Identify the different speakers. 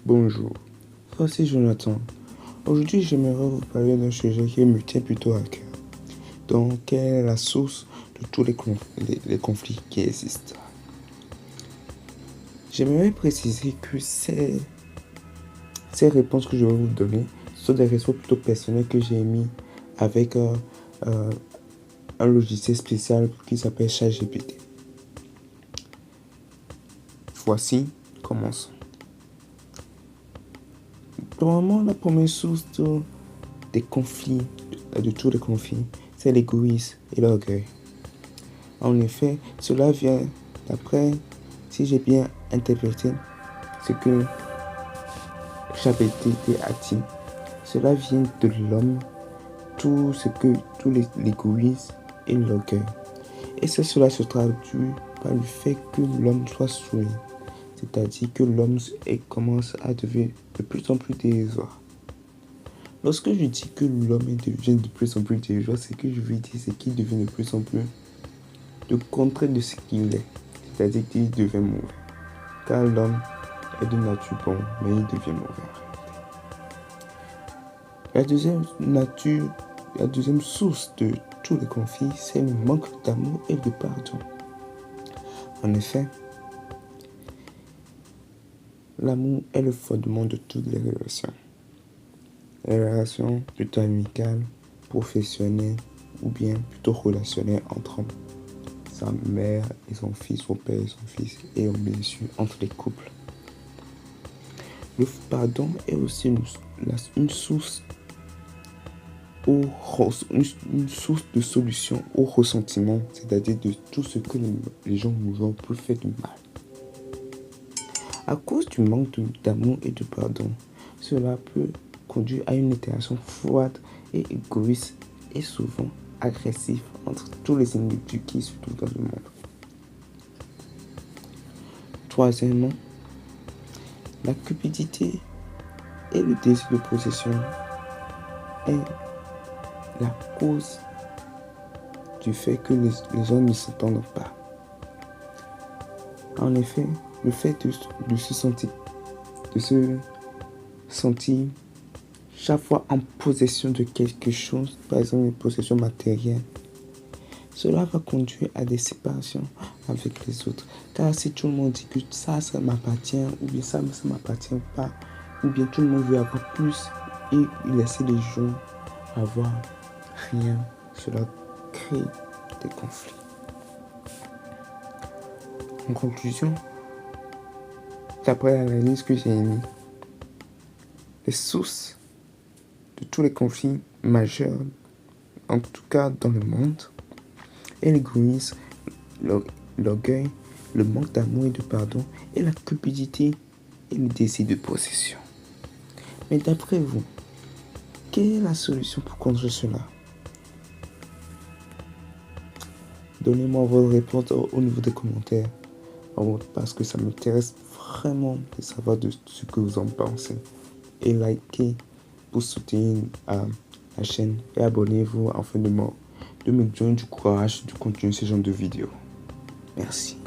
Speaker 1: Bonjour, voici Jonathan. Aujourd'hui, j'aimerais vous parler d'un sujet qui me tient plutôt à cœur. Donc, quelle est la source de tous les conflits qui existent? J'aimerais préciser que ces réponses que je vais vous donner sont des réponses plutôt personnelles que j'ai émises avec un logiciel spécial qui s'appelle ChatGPT. Voici, commençons. Normalement, la première source des conflits, de tous les conflits, c'est l'égoïsme et l'orgueil. En effet, cela vient d'après, si j'ai bien interprété ce que ChatGPT a dit, cela vient de l'homme, tout l'égoïsme et l'orgueil. Et cela se traduit par le fait que l'homme soit soumis. C'est-à-dire que l'homme commence à devenir de plus en plus dérisoire. Lorsque je dis que l'homme devient de plus en plus dérisoire, ce que je veux dire, c'est qu'il devient de plus en plus le contraire de ce qu'il est. C'est-à-dire qu'il devient mauvais. Car l'homme est de nature bonne, mais il devient mauvais. La deuxième source de tous les conflits, c'est le manque d'amour et de pardon. En effet, l'amour est le fondement de toutes les relations. Les relations plutôt amicales, professionnelles ou bien plutôt relationnelles entre sa mère et son fils, son père et son fils, et bien sûr entre les couples. Le pardon est aussi une source de solution au ressentiment, c'est-à-dire de tout ce que les gens nous ont pu faire du mal. À cause du manque d'amour et de pardon, cela peut conduire à une interaction froide et égoïste et souvent agressive entre tous les individus qui se trouvent dans le monde. Troisièmement, la cupidité et le désir de possession est la cause du fait que les gens ne s'entendent pas. En effet, le fait de se sentir chaque fois en possession de quelque chose, par exemple une possession matérielle, cela va conduire à des séparations avec les autres. Car si tout le monde dit que ça m'appartient, ou bien ça ne m'appartient pas, ou bien tout le monde veut avoir plus et laisser les gens avoir rien, cela crée des conflits. En conclusion, d'après l'analyse que j'ai émise, les sources de tous les conflits majeurs, en tout cas dans le monde, est l'égoïsme, l'orgueil, le manque d'amour et de pardon, et la cupidité et le désir de possession. Mais d'après vous, quelle est la solution pour contrer cela? Donnez-moi votre réponse au niveau des commentaires, parce que ça m'intéresse vraiment de savoir de ce que vous en pensez. Et likez pour soutenir la chaîne et abonnez-vous afin de me donner du courage de continuer ce genre de vidéos. Merci.